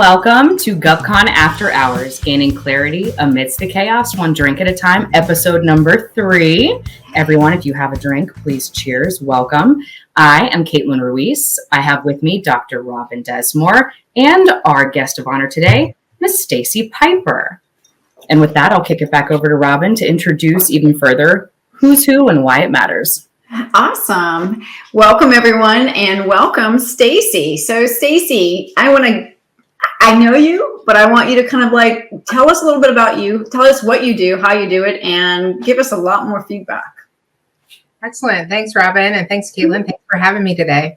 welcome to GovCon After Hours, gaining clarity amidst the chaos, one drink at a time, episode number 3. Everyone, if you have a drink, please cheers. Welcome. I am Caitlin Ruiz. I have with me Dr. Robin Desmore and our guest of honor today, Miss Stacey Piper. And with that, I'll kick it back over to Robin to introduce even further who's who and why it matters. Awesome. Welcome, everyone, and welcome, Stacy. So, Stacy, I know you, but I want you to kind of tell us a little bit about you. Tell us what you do, how you do it, and give us a lot more feedback. Excellent. Thanks, Robin, and thanks, Caitlin. Thanks for having me today.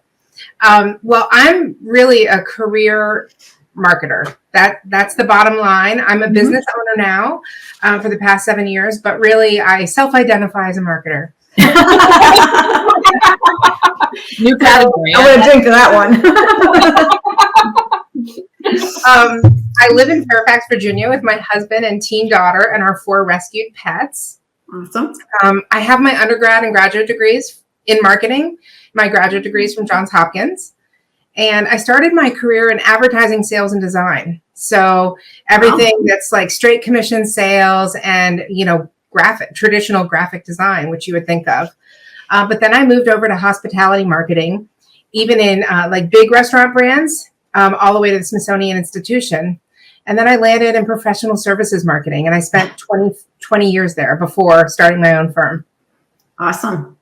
Well, I'm really a career marketer. That's the bottom line. I'm a business owner now for the past 7 years, but really I self-identify as a marketer. New category. I'm going to drink to that one. I live in Fairfax, Virginia with my husband and teen daughter and our 4 rescued pets. Awesome. I have my undergrad and graduate degrees in marketing, my graduate degrees from Johns Hopkins. And I started my career in advertising, sales, and design. So everything that's like straight commission sales and, traditional graphic design, which you would think of. But then I moved over to hospitality marketing, even in big restaurant brands, all the way to the Smithsonian Institution. And then I landed in professional services marketing, and I spent 20 years there before starting my own firm. Awesome.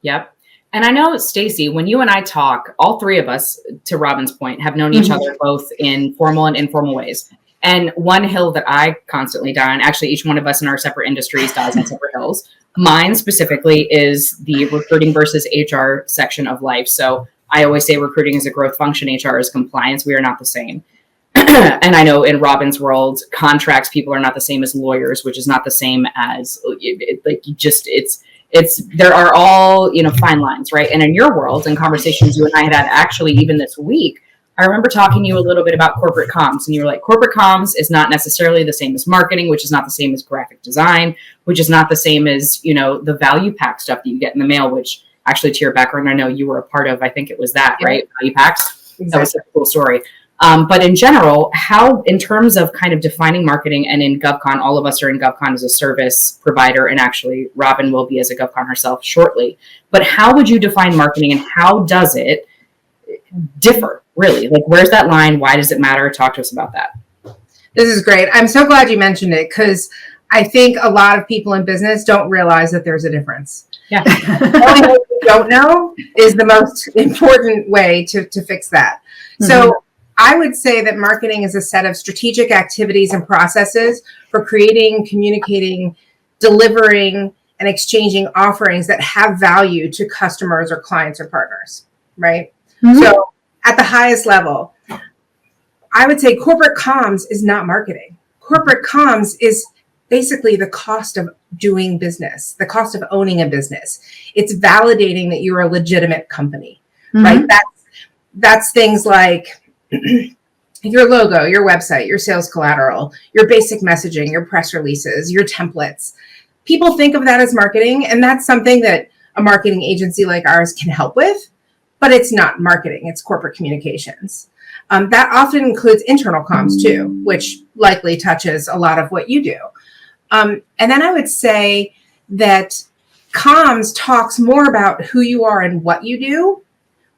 Yep. And I know, Stacy, when you and I talk, all 3 of us, to Robin's point, have known each other both in formal and informal ways. And one hill that I constantly die on, actually each one of us in our separate industries dies on separate hills. Mine specifically is the recruiting versus HR section of life. So I always say recruiting is a growth function, HR is compliance. We are not the same. And I know in Robin's world, contracts people are not the same as lawyers, which is not the same as there are all, fine lines, right? And in your world and conversations you and I had actually even this week, I remember talking to you a little bit about corporate comms, and you were like, corporate comms is not necessarily the same as marketing, which is not the same as graphic design, which is not the same as, the value pack stuff that you get in the mail, which actually to your background, I know you were a part of, I think it was that, right? Value packs. Exactly. That was a cool story. But in general, how, in terms of kind of defining marketing, and in GovCon, all of us are in GovCon as a service provider, and actually Robin will be as a GovCon herself shortly. But how would you define marketing, and how does it differ, really? Like, where's that line? Why does it matter? Talk to us about that. This is great. I'm so glad you mentioned it, because I think a lot of people in business don't realize that there's a difference. Yeah. Only what you don't know is the most important way to fix that. So I would say that marketing is a set of strategic activities and processes for creating, communicating, delivering, and exchanging offerings that have value to customers or clients or partners, right? So at the highest level, I would say corporate comms is not marketing. Corporate comms is basically the cost of doing business, the cost of owning a business. It's validating that you're a legitimate company, right? That's things like your logo, your website, your sales collateral, your basic messaging, your press releases, your templates. People think of that as marketing, and that's something that a marketing agency like ours can help with, but it's not marketing, it's corporate communications. That often includes internal comms too, which likely touches a lot of what you do. And then I would say that comms talks more about who you are and what you do,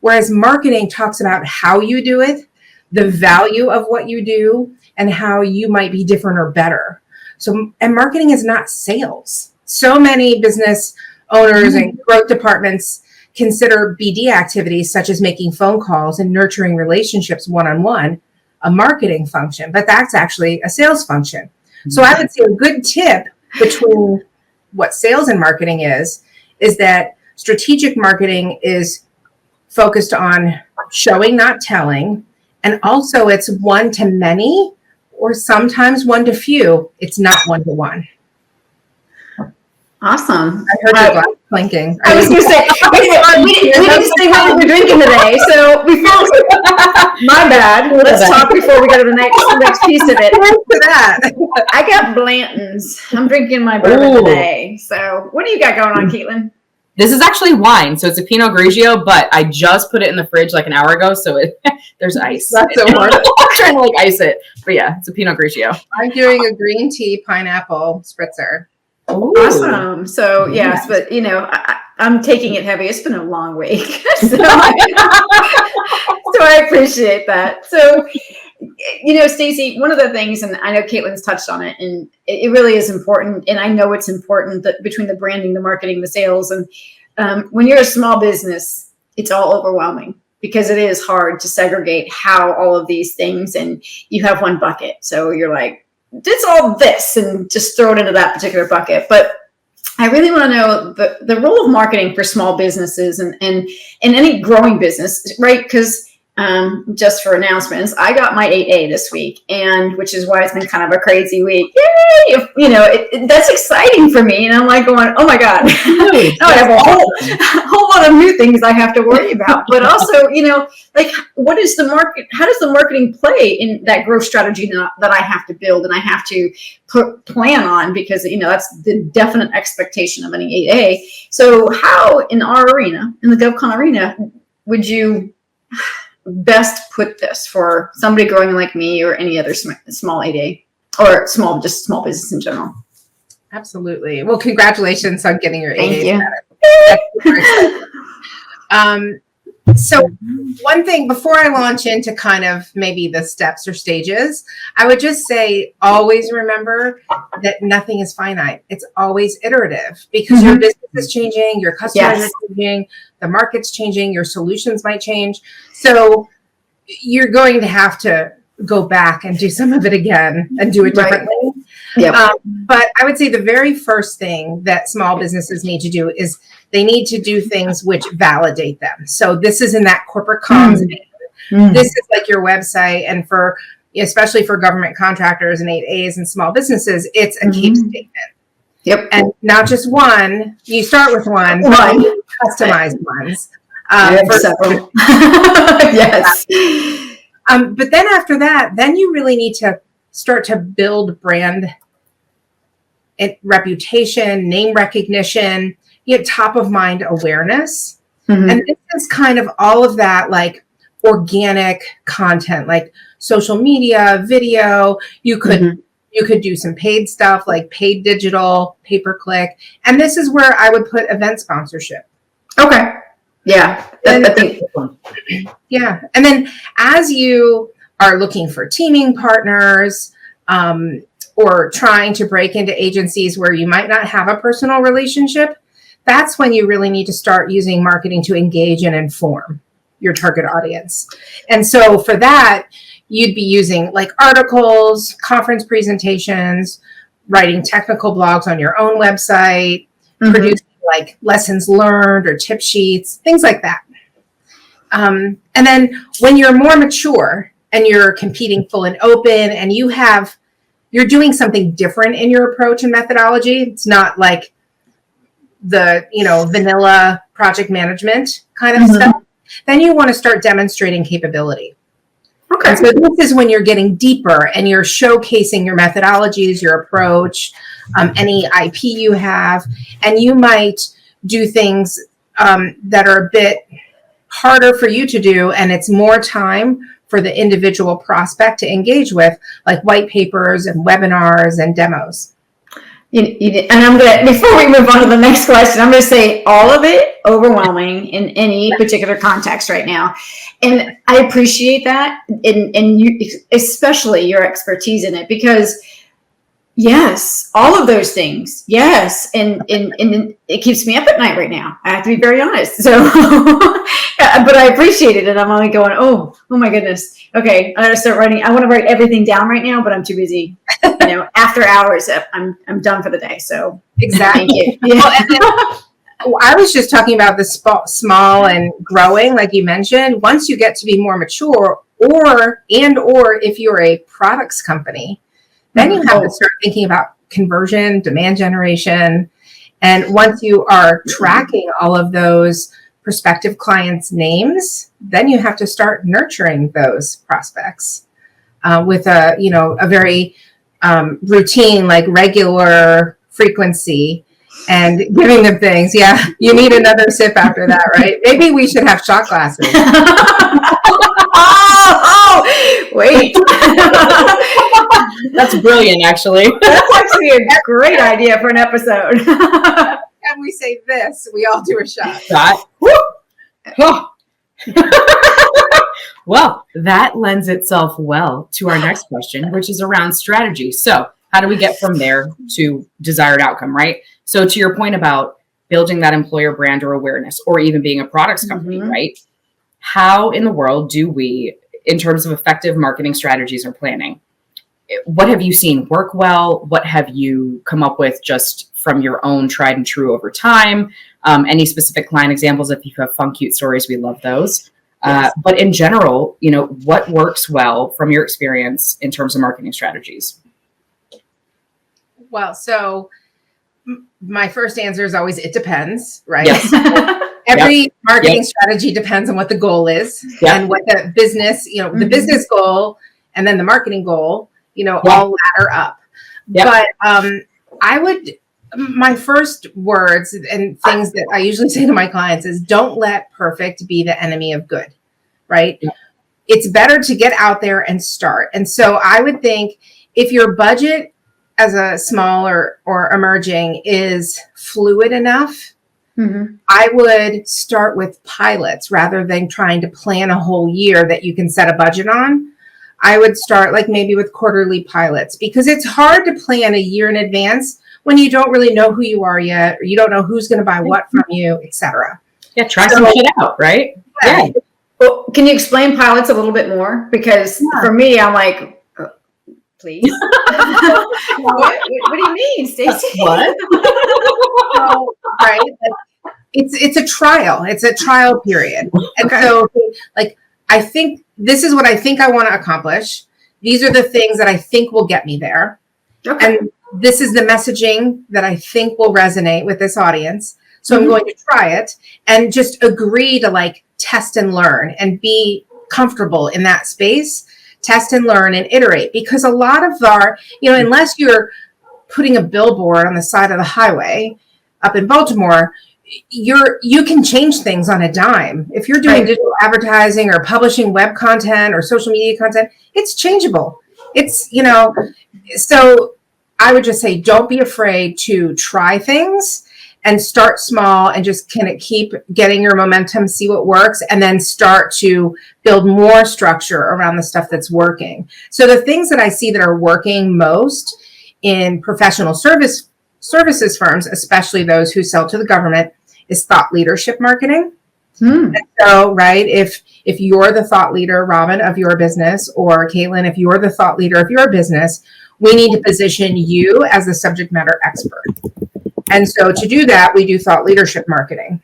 whereas marketing talks about how you do it, the value of what you do, and how you might be different or better. So, and marketing is not sales. So many business owners and growth departments consider BD activities such as making phone calls and nurturing relationships one-on-one a marketing function, but that's actually a sales function. So I would say a good tip between what sales and marketing is that strategic marketing is focused on showing, not telling. And also it's one to many, or sometimes one to few. It's not one to one. Awesome. I heard your glass clinking. I was going to say, we didn't say what we were drinking today, so before, my bad. Let's talk before we go to the next piece of it. For that, I got Blanton's. I'm drinking my bourbon today. So what do you got going on, Caitlin? This is actually wine, so it's a Pinot Grigio, but I just put it in the fridge like an hour ago, so there's ice. That's so hard. I'm trying to like ice it, but yeah, it's a Pinot Grigio. I'm doing a green tea pineapple spritzer. Ooh. Awesome. So yes, but I'm taking it heavy. It's been a long week, so I appreciate that. So, Stacy, one of the things, and I know Caitlin's touched on it, and it really is important. And I know it's important that between the branding, the marketing, the sales, and when you're a small business, it's all overwhelming because it is hard to segregate how all of these things, and you have one bucket. So you're like, it's all this, and just throw it into that particular bucket. But I really want to know the role of marketing for small businesses and any growing business, right? Because just for announcements, I got my 8A this week, and which is why it's been kind of a crazy week. Yay! That's exciting for me, and I'm like going, oh my god, now I have a whole lot of new things I have to worry about. But also, like, what is the market? How does the marketing play in that growth strategy that I have to build and I have to plan on, because that's the definite expectation of any 8A. So, how in our arena, in the GovCon arena, would you best put this for somebody growing like me or any other small 8A or small business in general? Absolutely. Well, congratulations on getting your 8A. Thank you. So one thing before I launch into kind of maybe the steps or stages, I would just say, always remember that nothing is finite. It's always iterative because your business is changing, your customers are changing, the market's changing, your solutions might change. So you're going to have to go back and do some of it again and do it differently. Right. But I would say the very first thing that small businesses need to do is they need to do things which validate them. So this is in that corporate comms. This is like your website, and especially for government contractors and 8As and small businesses, it's a CAPE statement. Yep. And not just one. You start with one, but you customize ones. Several. Yes. But then after that, then you really need to start to build brand reputation, name recognition, top of mind awareness. And this is kind of all of that, like organic content, like social media, video. You could do some paid stuff like paid digital, pay-per-click. And this is where I would put event sponsorship. Okay. Yeah. And then as you are looking for teaming partners, or trying to break into agencies where you might not have a personal relationship, that's when you really need to start using marketing to engage and inform your target audience. And so for that, you'd be using like articles, conference presentations, writing technical blogs on your own website, producing like lessons learned or tip sheets, things like that. And then when you're more mature and you're competing full and open and you're doing something different in your approach and methodology, it's not like the, vanilla project management kind of stuff, then you want to start demonstrating capability. Okay. And so this is when you're getting deeper and you're showcasing your methodologies, your approach, any IP you have, and you might do things that are a bit harder for you to do, and it's more time for the individual prospect to engage with, like white papers and webinars and demos. And I'm going to, before we move on to the next question, I'm going to say all of it overwhelming in any particular context right now. And I appreciate that. And you, especially your expertise in it, because yes, all of those things. Yes. And it keeps me up at night right now. I have to be very honest. So, but I appreciate it. And I'm only going, oh my goodness. Okay. I got to start writing. I want to write everything down right now, but I'm too busy. After hours, I'm done for the day. So exactly. Thank you. Yeah. I was just talking about the small and growing, like you mentioned. Once you get to be more mature, or if you're a products company, then you have to start thinking about conversion, demand generation. And once you are tracking all of those prospective clients' names, then you have to start nurturing those prospects with a very routine, like regular frequency. and giving them things. Yeah, you need another sip after that, right? Maybe we should have shot glasses. Wait. That's brilliant, actually. That's actually a great idea for an episode. And we say this, we all do a shot. Shot. Well, that lends itself well to our next question, which is around strategy. So how do we get from there to desired outcome, right? So to your point about building that employer brand or awareness, or even being a products company, right? How in the world do we, in terms of effective marketing strategies or planning, what have you seen work well? What have you come up with just from your own tried and true over time? Any specific client examples? If you have fun, cute stories, we love those. Yes. But in general, what works well from your experience in terms of marketing strategies? Well, so my first answer is always, it depends, right? Yes. Every marketing strategy depends on what the goal is and what the business, the business goal and then the marketing goal, all ladder up. But my first words and things that I usually say to my clients is, don't let perfect be the enemy of good, right? Yeah. It's better to get out there and start. And so I would think if your budget as a small or emerging is fluid enough, I would start with pilots rather than trying to plan a whole year that you can set a budget on. I would start maybe with quarterly pilots, because it's hard to plan a year in advance when you don't really know who you are yet, or you don't know who's going to buy what from you, etc. Yeah, try some shit out, right? Yeah. Well, can you explain pilots a little bit more? Because for me, I'm like, please. What do you mean, Stacy? What? Right. It's a trial. It's a trial period. And so I think this is what I think I want to accomplish. These are the things that I think will get me there. Okay. And this is the messaging that I think will resonate with this audience. So I'm going to try it and just agree to test and learn and be comfortable in that space, test and learn and iterate. Because a lot of our, unless you're putting a billboard on the side of the highway up in Baltimore, you can change things on a dime. If you're doing digital advertising or publishing web content or social media content, it's changeable. It's, so I would just say, don't be afraid to try things and start small and just kind of keep getting your momentum, see what works, and then start to build more structure around the stuff that's working. So the things that I see that are working most in professional services firms, especially those who sell to the government, is thought leadership marketing. And so, right, if you're the thought leader, Robin, of your business, or Caitlin, if you're the thought leader of your business, we need to position you as the subject matter expert. And so to do that, we do thought leadership marketing.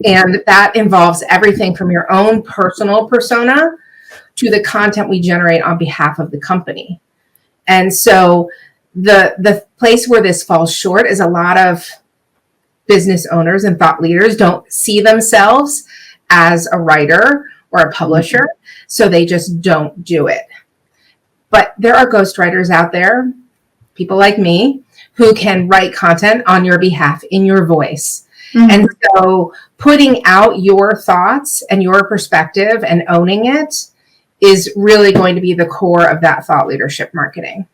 And that involves everything from your own personal persona to the content we generate on behalf of the company. And so the place where this falls short is a lot of business owners and thought leaders don't see themselves as a writer or a publisher, so they just don't do it. But there are ghostwriters out there, people like me, who can write content on your behalf in your voice. And so putting out your thoughts and your perspective and owning it is really going to be the core of that thought leadership marketing.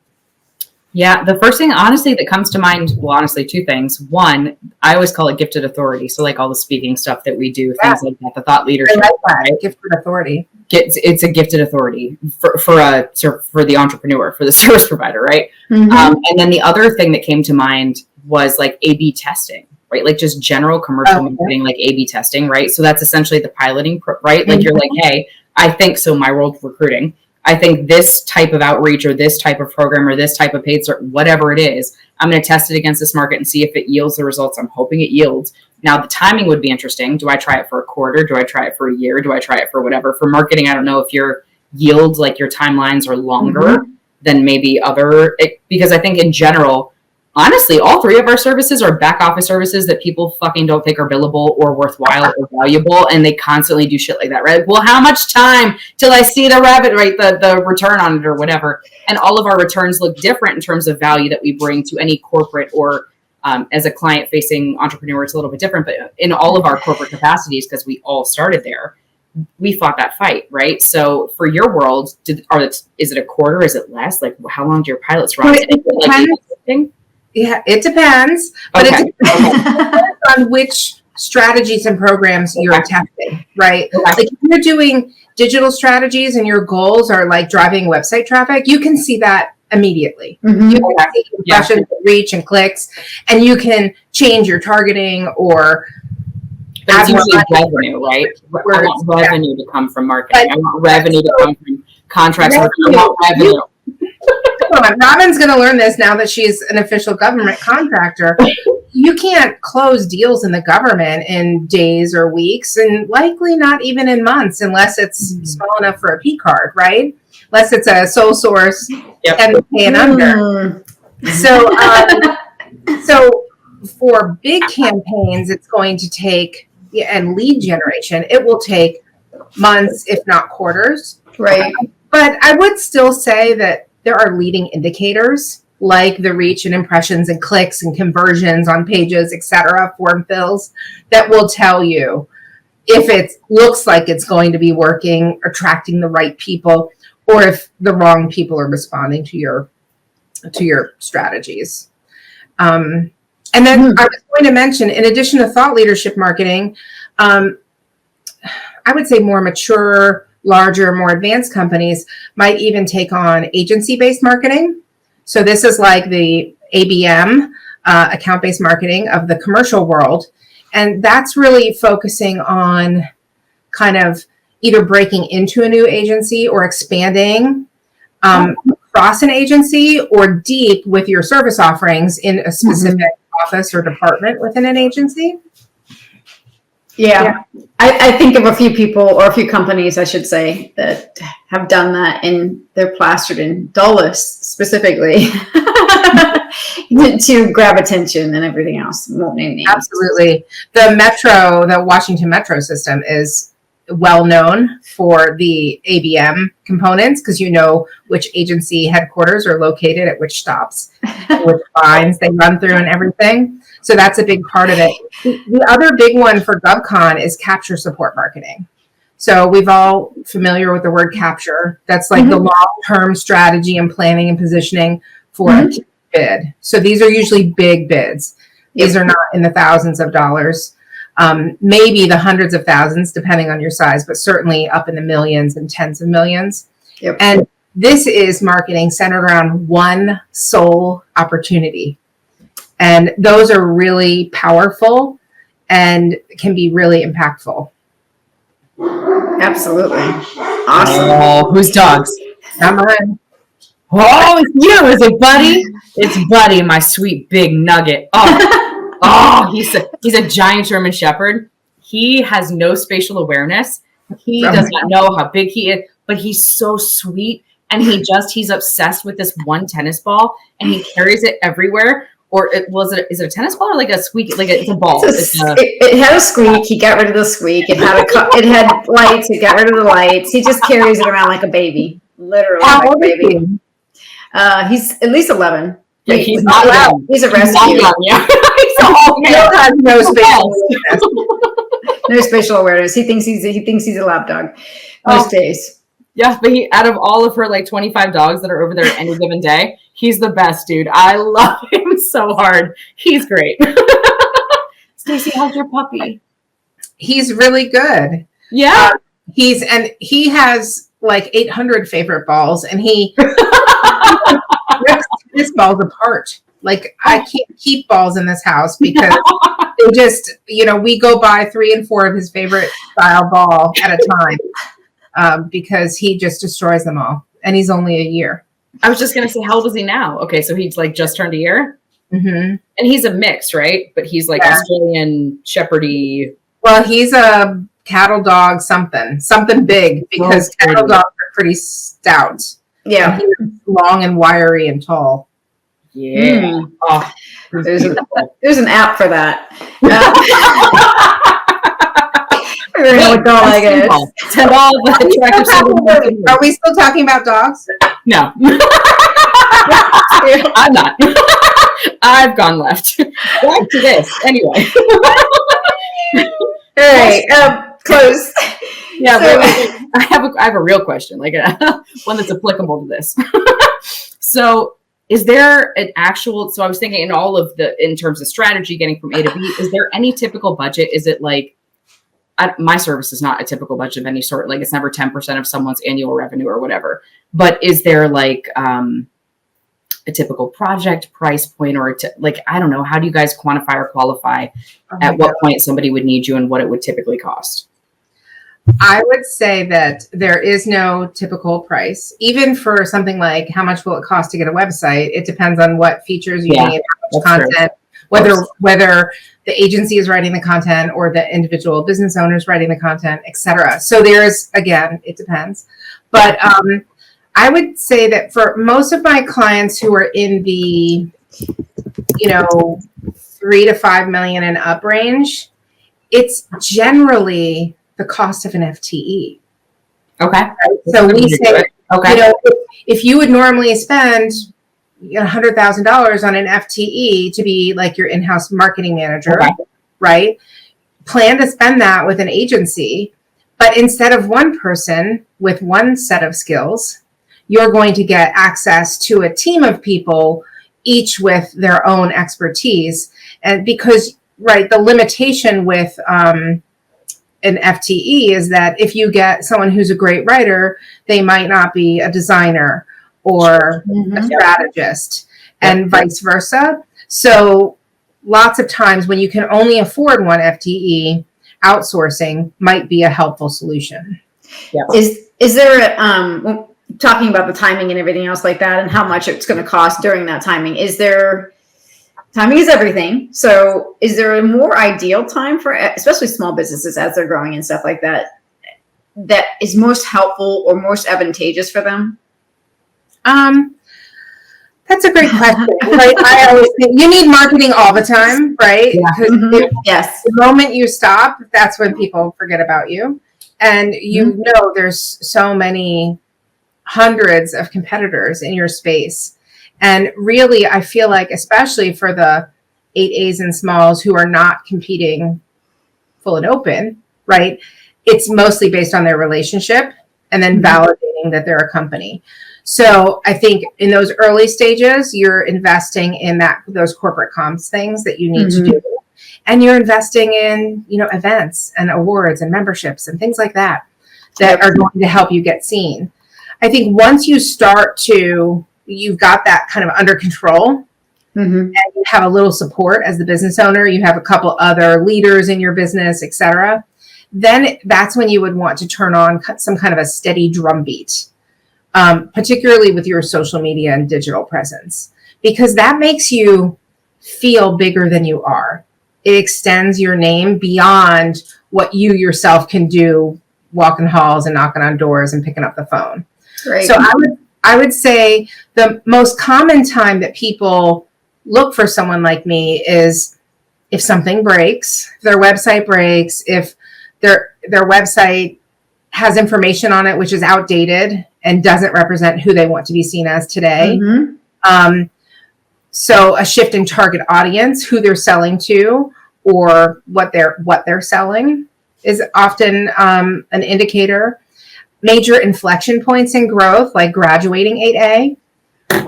Yeah, the first thing, honestly, that comes to mind, well, honestly, two things. One, I always call it gifted authority. So all the speaking stuff that we do, things like that, the thought leadership. I like that, right? Gifted authority. It's a gifted authority for the entrepreneur, for the service provider, right? And then the other thing that came to mind was A/B testing, right? Just general commercial marketing, A/B testing, right? So that's essentially the piloting, right? You're hey, I think so. My world of recruiting, I think this type of outreach or this type of program or this type of paid search, whatever it is, I'm going to test it against this market and see if it yields the results I'm hoping it yields. Now, the timing would be interesting. Do I try it for a quarter? Do I try it for a year? Do I try it for whatever? For marketing, I don't know if your yields, your timelines are longer than maybe because I think in general, honestly, all three of our services are back office services that people fucking don't think are billable or worthwhile or valuable. And they constantly do shit like that, right? Well, how much time till I see the revenue, right? The return on it or whatever. And all of our returns look different in terms of value that we bring to any corporate or As a client-facing entrepreneur, it's a little bit different, but in all of our corporate capacities, because we all started there, we fought that fight, right? So for your world, is it a quarter? Is it less? Like, how long do your pilots run? Yeah, it depends. But Okay. it depends on which strategies and programs you're attempting, right? Okay. Like if you're doing digital strategies and your goals are like driving website traffic, you can see that immediately. Mhm. You can see impressions, reach, and clicks, and you can change your targeting or But it's usually revenue, right? I want revenue to come from marketing. I want revenue to come from contracts. I want revenue. Robin's going to learn this now that she's an official government contractor. You can't close deals in the government in days or weeks, and likely not even in months, unless it's small enough for a P card, right? Unless it's a sole source, 10K and under. So for big campaigns, it's going to take, and lead generation, it will take months, if not quarters. Right. But I would still say that there are leading indicators like the reach and impressions and clicks and conversions on pages, etc., form fills, that will tell you if it looks like it's going to be working, attracting the right people, or if the wrong people are responding to your strategies. And then I was going to mention, in addition to thought leadership marketing, I would say more mature, larger, more advanced companies might even take on agency-based marketing. So this is like the ABM, account-based marketing of the commercial world. And that's really focusing on kind of either breaking into a new agency or expanding across an agency, or deep with your service offerings in a specific office or department within an agency. Yeah. I think of a few people, or a few companies, I should say, that have done that, and they're plastered in Dulles specifically to grab attention and everything else. Won't name names. Absolutely. The Washington Metro system is well known for the ABM components, because you know which agency headquarters are located at which stops, which lines they run through and everything. So that's a big part of it. The other big one for GovCon is capture support marketing. So we've all familiar with the word capture. That's like the long-term strategy and planning and positioning for a bid. So these are usually big bids. These are not in the thousands of dollars, maybe the hundreds of thousands, depending on your size, but certainly up in the millions and tens of millions. Yep. And this is marketing centered around one sole opportunity. And those are really powerful and can be really impactful. Absolutely. Awesome. Oh, whose dogs? Not mine. Oh, it's you. Is it Buddy? It's Buddy, my sweet big nugget. Oh, he's a giant German Shepherd. He has no spatial awareness. He does not know how big he is, but he's so sweet. And he's obsessed with this one tennis ball, and he carries it everywhere. Or is it a tennis ball or like a squeak? Like it's a ball. It had a squeak. He got rid of the squeak. It had lights. He got rid of the lights. He just carries it around like a baby, literally like a baby. He's at least 11. Yeah, he's not young. He's a rescue. He's He has no spatial awareness. No spatial awareness. He thinks he's a lap dog most days. Yeah, but out of all of her like 25 dogs that are over there any given day, he's the best, dude. I love him so hard. He's great. Stacy, how's your puppy? He's really good. Yeah. He has like 800 favorite balls, and he rips his balls apart. Like I can't keep balls in this house because they just, we go buy 3 and 4 of his favorite style ball at a time. Because he just destroys them all, and he's only a year. I was just gonna say, how old is he now? Okay, so he's like just turned a year, and he's a mix, right? But he's like Australian Shepherdy. Well, he's a cattle dog, something big, because cattle dogs are pretty stout. Yeah, he's long and wiry and tall. Yeah. Oh, there's an app for that. Are we still talking about dogs? No. I'm not. I've gone left. Back to this. Anyway. All right. Close. Yeah, I have a real question, like one that's applicable to this. So is there an actual, so I was thinking in terms of strategy, getting from A to B, is there any typical budget? Is it like, my service is not a typical budget of any sort. Like it's never 10% of someone's annual revenue or whatever, but is there like a typical project price point or I don't know, how do you guys quantify or qualify at what point somebody would need you and what it would typically cost? I would say that there is no typical price, even for something like how much will it cost to get a website. It depends on what features you need, how much content, whether the agency is writing the content or the individual business owner is writing the content, etc. So there's, again, it depends. But I would say that for most of my clients who are in the, $3 to $5 million and up range, it's generally the cost of an FTE. Okay. Right? So we say, if you would normally spend $100,000 on an FTE to be like your in-house marketing manager, right? Plan to spend that with an agency, but instead of one person with one set of skills, you're going to get access to a team of people, each with their own expertise. And because, the limitation with an FTE is that if you get someone who's a great writer, they might not be a designer or a strategist and vice versa. So lots of times when you can only afford one FTE, outsourcing might be a helpful solution. Yeah. Is there talking about the timing and everything else like that and how much it's going to cost during that timing? Timing is everything. So is there a more ideal time for, especially small businesses as they're growing and stuff like that, that is most helpful or most advantageous for them? That's a great question. I always think you need marketing all the time, right? Yeah. Yes. The moment you stop, that's when people forget about you. And there's so many hundreds of competitors in your space. And really, I feel like, especially for the 8As and smalls who are not competing full and open, right? It's mostly based on their relationship and then validating that they're a company. So I think in those early stages, you're investing in those corporate comms things that you need to do. And you're investing in, events and awards and memberships and things like that are going to help you get seen. I think once you you've got that kind of under control and you have a little support as the business owner, you have a couple other leaders in your business, et cetera, then that's when you would want to turn on some kind of a steady drumbeat, particularly with your social media and digital presence, because that makes you feel bigger than you are. It extends your name beyond what you yourself can do, walking halls and knocking on doors and picking up the phone. Right. So I would say the most common time that people look for someone like me is if something breaks, if their website breaks, if their website has information on it which is outdated and doesn't represent who they want to be seen as today. So a shift in target audience, who they're selling to, or what they're selling is often an indicator. Major inflection points in growth, like graduating 8A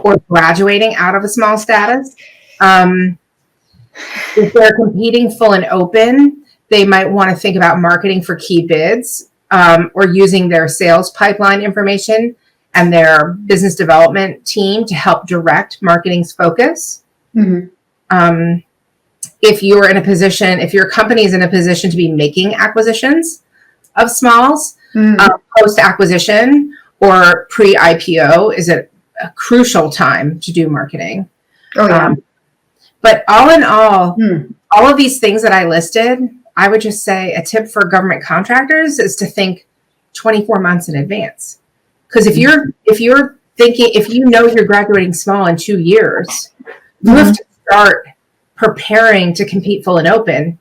or graduating out of a small status. If they're competing full and open, they might want to think about marketing for key bids or using their sales pipeline information and their business development team to help direct marketing's focus. If your company is in a position to be making acquisitions of smalls, post-acquisition or pre-IPO is a crucial time to do marketing. But all in all, all of these things that I listed, I would just say a tip for government contractors is to think 24 months in advance. Because if you're thinking, if you know you're graduating small in 2 years, you have to start preparing to compete full and open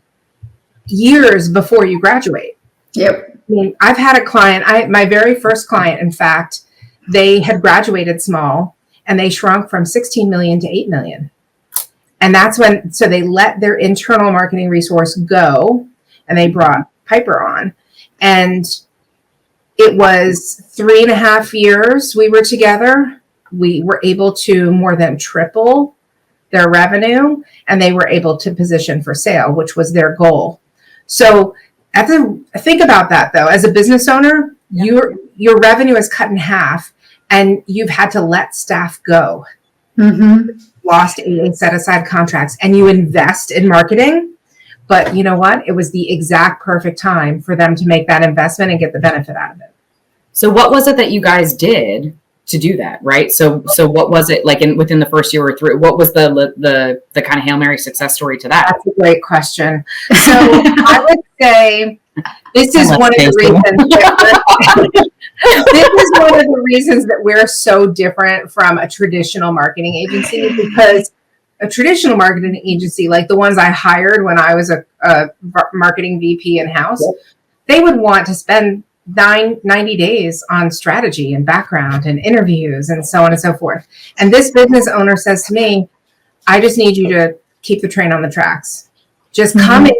years before you graduate. Yep. I mean, I've had a client, my very first client, in fact, they had graduated small and they shrunk from 16 million to 8 million. And that's when, so they let their internal marketing resource go and they brought Piper on. And it was 3.5 years we were together. We were able to more than triple their revenue, and they were able to position for sale, which was their goal. So think about that though. As a business owner, your revenue is cut in half and you've had to let staff go. Lost a set aside contracts, and you invest in marketing. But you know what? It was the exact perfect time for them to make that investment and get the benefit out of it. So what was it that you guys did to do that, right? So what was it like within the first year or three? What was the kind of Hail Mary success story to that? That's a great question. So I would say this is one of the reasons. This is one of the reasons that we're so different from a traditional marketing agency, because a traditional marketing agency, like the ones I hired when I was a marketing VP in-house, they would want to spend 90 days on strategy and background and interviews and so on and so forth. And this business owner says to me, I just need you to keep the train on the tracks. Just come in.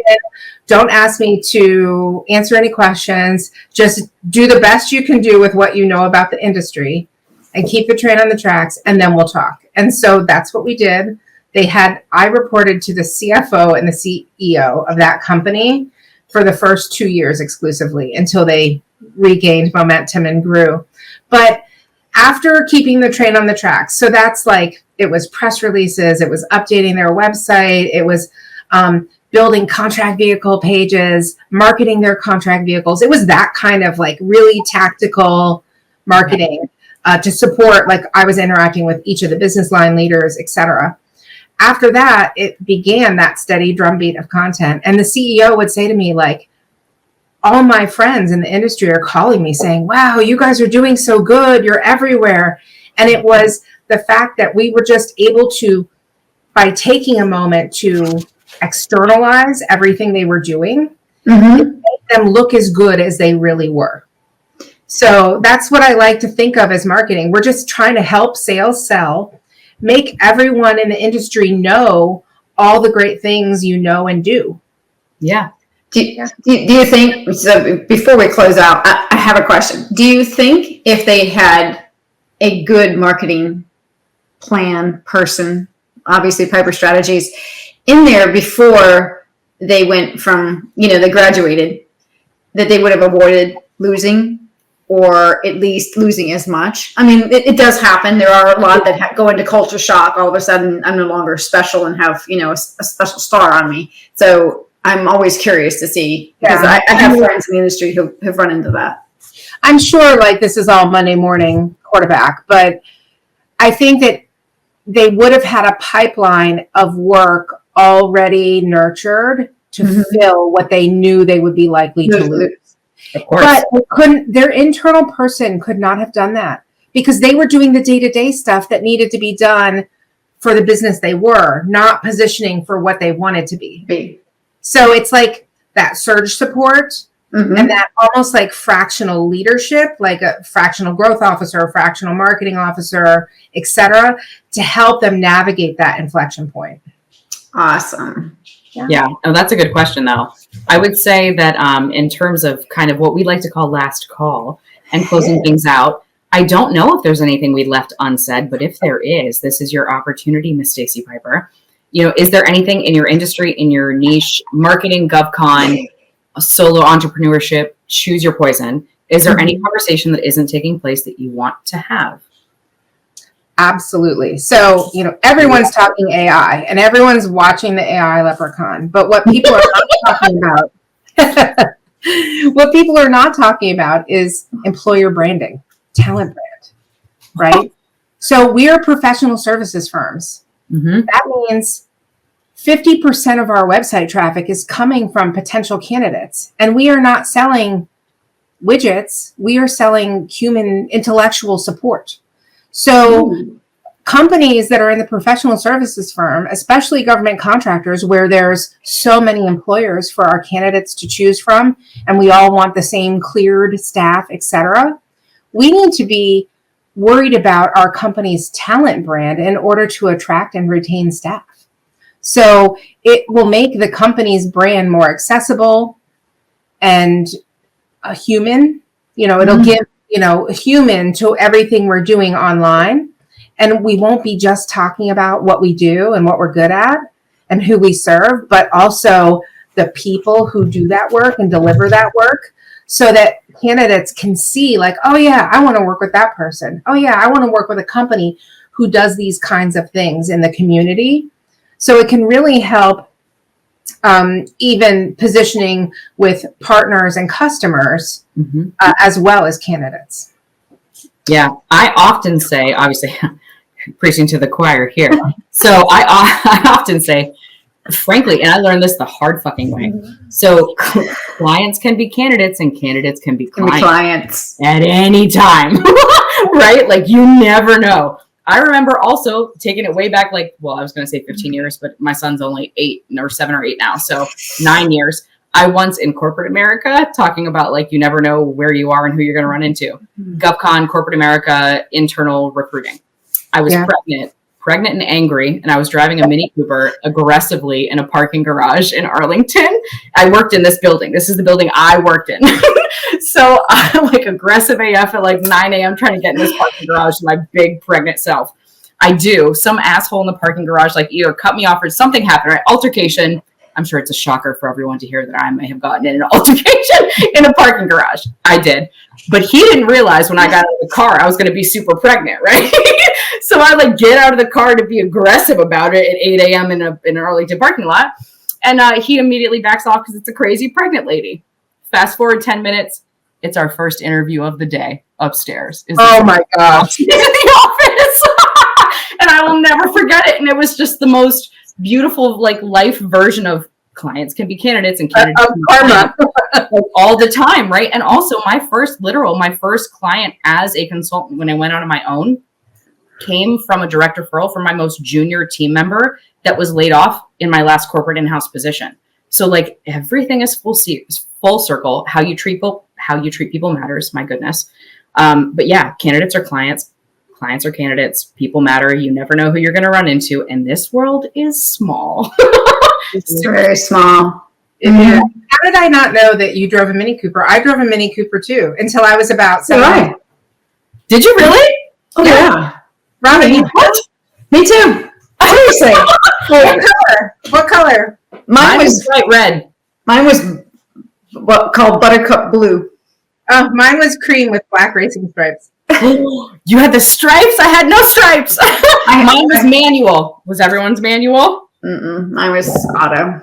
Don't ask me to answer any questions. Just do the best you can do with what you know about the industry and keep the train on the tracks, and then we'll talk. And so that's what we did. I reported to the CFO and the CEO of that company for the first 2 years exclusively until they regained momentum and grew. But after keeping the train on the tracks, so that's like, it was press releases, it was updating their website, it was building contract vehicle pages, marketing their contract vehicles. It was that kind of like really tactical marketing to support, like I was interacting with each of the business line leaders, etc. After that, it began that steady drumbeat of content. And the CEO would say to me, like, all my friends in the industry are calling me saying, wow, you guys are doing so good. You're everywhere. And it was the fact that we were just able to, by taking a moment to externalize everything they were doing, it made them look as good as they really were. So that's what I like to think of as marketing. We're just trying to help sales sell, make everyone in the industry know all the great things you know and do. Yeah. Do you think, so before we close out, I have a question. Do you think if they had a good marketing plan person, obviously Piper Strategies, in there before they went from, they graduated, that they would have avoided losing, or at least losing as much? I mean, it does happen. There are a lot that go into culture shock. All of a sudden, I'm no longer special and have, a special star on me. So I'm always curious to see, because I have friends in the industry who have run into that. I'm sure like this is all Monday morning quarterback, but I think that they would have had a pipeline of work already nurtured to fill what they knew they would be likely to lose. Of course. But their internal person could not have done that, because they were doing the day-to-day stuff that needed to be done for the business they were, not positioning for what they wanted to be. So it's like that surge support and that almost like fractional leadership, like a fractional growth officer, a fractional marketing officer, etc., to help them navigate that inflection point. Awesome. Yeah. Oh, that's a good question, though. I would say that in terms of kind of what we like to call last call and closing things out, I don't know if there's anything we left unsaid, but if there is, this is your opportunity, Miss Stacey Piper. Is there anything in your industry, in your niche, marketing, GovCon, solo entrepreneurship, choose your poison? Is there any conversation that isn't taking place that you want to have? Absolutely. So, everyone's talking AI and everyone's watching the AI leprechaun, but what people are not talking about, is employer branding, talent brand, right? So we are professional services firms. That means 50% of our website traffic is coming from potential candidates, and we are not selling widgets. We are selling human intellectual support. So companies that are in the professional services firm, especially government contractors, where there's so many employers for our candidates to choose from, and we all want the same cleared staff, etc., we need to be worried about our company's talent brand in order to attract and retain staff. So it will make the company's brand more accessible and a human, it'll give, a human to everything we're doing online. And we won't be just talking about what we do and what we're good at and who we serve, but also the people who do that work and deliver that work, so that candidates can see like, oh yeah, I want to work with that person. Oh yeah, I want to work with a company who does these kinds of things in the community. So it can really help even positioning with partners and customers as well as candidates. Yeah, I often say, obviously, preaching to the choir here. So I often say, frankly, and I learned this the hard fucking way. So clients can be candidates and candidates can be clients at any time, right? Like you never know. I remember also taking it way back, like, well, I was going to say 15 years, but my son's only 7 or 8 now. So 9 years. I once in corporate America talking about like, you never know where you are and who you're going to run into. GovCon, corporate America, internal recruiting. I was pregnant and angry, and I was driving a Mini Cooper aggressively in a parking garage in Arlington. I worked in this building. This is the building I worked in. So I'm like aggressive AF at like 9 a.m. trying to get in this parking garage to my big pregnant self. I do. Some asshole in the parking garage like either cut me off or something happened, right? Altercation. I'm sure it's a shocker for everyone to hear that I may have gotten in an altercation in a parking garage. I did. But he didn't realize when I got out of the car, I was going to be super pregnant, right? So I like get out of the car to be aggressive about it at 8 a.m. in an Arlington parking lot. And he immediately backs off because it's a crazy pregnant lady. Fast forward 10 minutes. It's our first interview of the day upstairs. Oh my gosh. In the office. And I will never forget it. And it was just the most beautiful like life version of clients can be candidates and candidates karma like, all the time, right? And also my first client as a consultant when I went out on my own came from a direct referral from my most junior team member that was laid off in my last corporate in-house position. So like everything is full circle. How you treat people matters. My goodness. But yeah, candidates are clients. Clients are candidates. People matter. You never know who you're going to run into. And this world is small. It's very small. Yeah. How did I not know that you drove a Mini Cooper? I drove a Mini Cooper too until I was about 7. Right. Did you really? Oh, yeah. Robin, What? Me too. Seriously. What color? Mine was bright red. Mine was what called buttercup blue. Oh, mine was cream with black racing stripes. You had the stripes? I had no stripes. Mine was manual. Was everyone's manual? Mine was auto.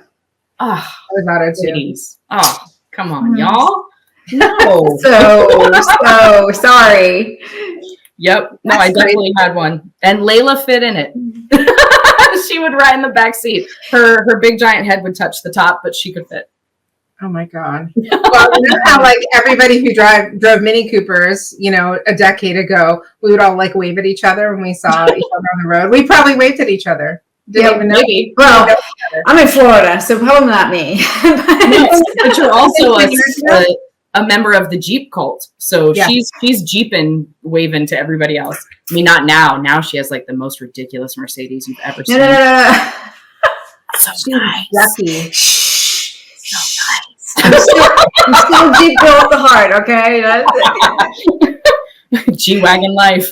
Oh, I was auto too. ladies. Oh, come on, y'all. No. So sorry. Yep. No, I definitely had one. And Layla fit in it. She would ride in the back seat. Her big giant head would touch the top, but she could fit. Oh my God. Well, you know how like everybody who drove Mini Coopers, a decade ago, we would all like wave at each other when we saw each other on the road. We probably waved at each other. Didn't even know. Maybe. Well, I'm in Florida, so probably not me. But you're also a member of the Jeep cult. So yeah. she's Jeeping, waving to everybody else. I mean, not now. Now she has like the most ridiculous Mercedes you've ever seen. No. So nice. Lucky. So nice. I'm still Jeep girl at the heart, okay? G-Wagon life.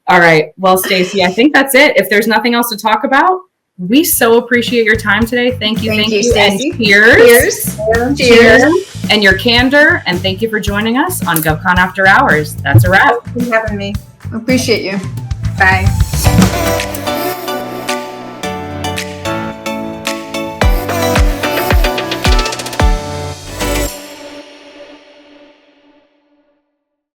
All right. Well, Stacy, I think that's it. If there's nothing else to talk about, we so appreciate your time today. Thank you, Stacy. And cheers. And your candor. And thank you for joining us on GovCon After Hours. That's a wrap. Thanks for having me. Appreciate you. Bye.